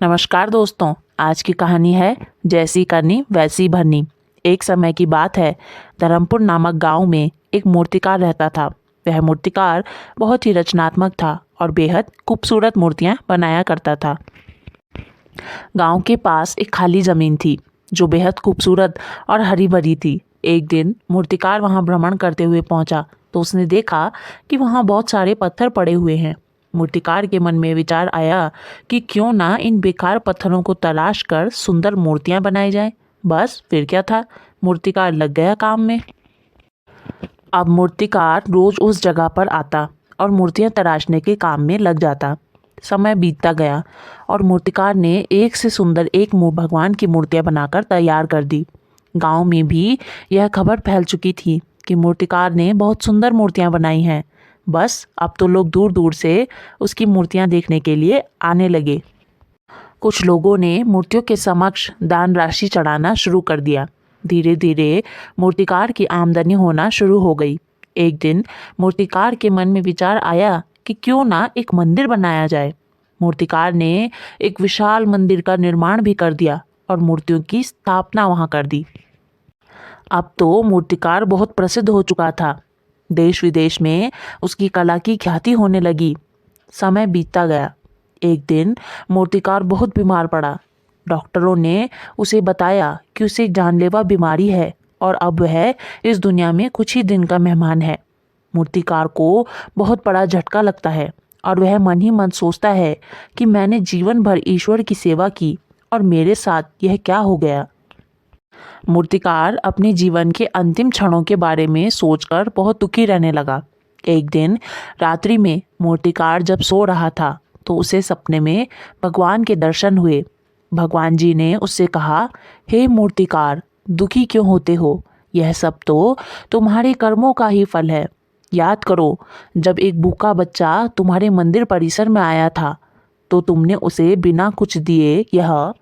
नमस्कार दोस्तों, आज की कहानी है जैसी करनी वैसी भरनी। एक समय की बात है, धर्मपुर नामक गांव में एक मूर्तिकार रहता था। वह मूर्तिकार बहुत ही रचनात्मक था और बेहद खूबसूरत मूर्तियां बनाया करता था। गांव के पास एक खाली जमीन थी जो बेहद खूबसूरत और हरी भरी थी। एक दिन मूर्तिकार वहां भ्रमण करते हुए पहुंचा तो उसने देखा कि वहां बहुत सारे पत्थर पड़े हुए हैं। मूर्तिकार के मन में विचार आया कि क्यों ना इन बेकार पत्थरों को तलाश कर सुंदर मूर्तियां बनाई जाएं। बस फिर क्या था, मूर्तिकार लग गया काम में। अब मूर्तिकार रोज उस जगह पर आता और मूर्तियां तराशने के काम में लग जाता। समय बीतता गया और मूर्तिकार ने एक से सुंदर एक भगवान की मूर्तियां बनाकर तैयार कर दी। गांव में भी यह खबर फैल चुकी थी कि मूर्तिकार ने बहुत सुंदर मूर्तियां बनाई हैं। बस अब तो लोग दूर दूर से उसकी मूर्तियां देखने के लिए आने लगे। कुछ लोगों ने मूर्तियों के समक्ष दान राशि चढ़ाना शुरू कर दिया। धीरे धीरे मूर्तिकार की आमदनी होना शुरू हो गई। एक दिन मूर्तिकार के मन में विचार आया कि क्यों ना एक मंदिर बनाया जाए। मूर्तिकार ने एक विशाल मंदिर का निर्माण भी कर दिया और मूर्तियों की स्थापना वहां कर दी। अब तो मूर्तिकार बहुत प्रसिद्ध हो चुका था। देश विदेश में उसकी कला की ख्याति होने लगी। समय बीतता गया। एक दिन मूर्तिकार बहुत बीमार पड़ा। डॉक्टरों ने उसे बताया कि उसे एक जानलेवा बीमारी है और अब वह इस दुनिया में कुछ ही दिन का मेहमान है। मूर्तिकार को बहुत बड़ा झटका लगता है और वह मन ही मन सोचता है कि मैंने जीवन भर ईश्वर की सेवा की और मेरे साथ यह क्या हो गया। मूर्तिकार अपने जीवन के अंतिम क्षणों के बारे में सोचकर बहुत दुखी रहने लगा। एक दिन रात्रि में मूर्तिकार जब सो रहा था तो उसे सपने में भगवान के दर्शन हुए। भगवान जी ने उससे कहा, हे मूर्तिकार, दुखी क्यों होते हो? यह सब तो तुम्हारे कर्मों का ही फल है। याद करो, जब एक भूखा बच्चा तुम्हारे मंदिर परिसर में आया था तो तुमने उसे बिना कुछ दिए यह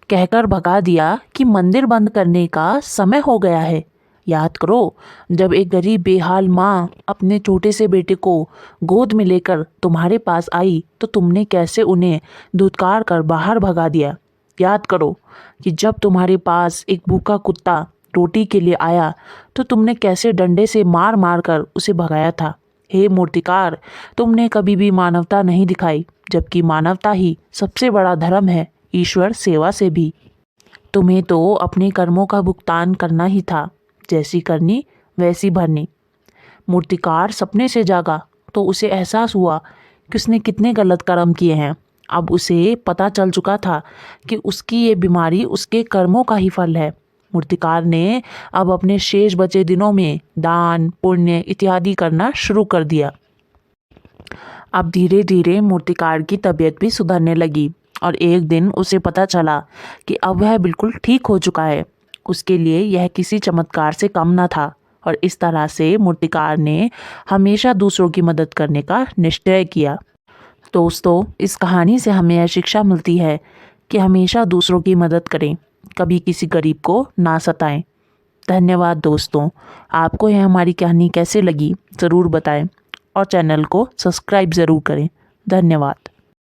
कहकर भगा दिया कि मंदिर बंद करने का समय हो गया है। याद करो, जब एक गरीब बेहाल माँ अपने छोटे से बेटे को गोद में लेकर तुम्हारे पास आई तो तुमने कैसे उन्हें धुतकार कर बाहर भगा दिया। याद करो कि जब तुम्हारे पास एक भूखा कुत्ता रोटी के लिए आया तो तुमने कैसे डंडे से मार मार कर उसे भगाया था। हे मूर्तिकार, तुमने कभी भी मानवता नहीं दिखाई, जबकि मानवता ही सबसे बड़ा धर्म है, ईश्वर सेवा से भी। तुम्हें तो अपने कर्मों का भुगतान करना ही था, जैसी करनी वैसी भरनी। मूर्तिकार सपने से जागा तो उसे एहसास हुआ कि उसने कितने गलत कर्म किए हैं। अब उसे पता चल चुका था कि उसकी ये बीमारी उसके कर्मों का ही फल है। मूर्तिकार ने अब अपने शेष बचे दिनों में दान पुण्य इत्यादि करना शुरू कर दिया। अब धीरे धीरे मूर्तिकार की तबीयत भी सुधरने लगी और एक दिन उसे पता चला कि अब वह बिल्कुल ठीक हो चुका है। उसके लिए यह किसी चमत्कार से कम न था और इस तरह से मूर्तिकार ने हमेशा दूसरों की मदद करने का निश्चय किया। दोस्तों, इस कहानी से हमें यह शिक्षा मिलती है कि हमेशा दूसरों की मदद करें, कभी किसी गरीब को ना सताएं। धन्यवाद दोस्तों, आपको यह हमारी कहानी कैसे लगी ज़रूर बताएं और चैनल को सब्सक्राइब ज़रूर करें। धन्यवाद।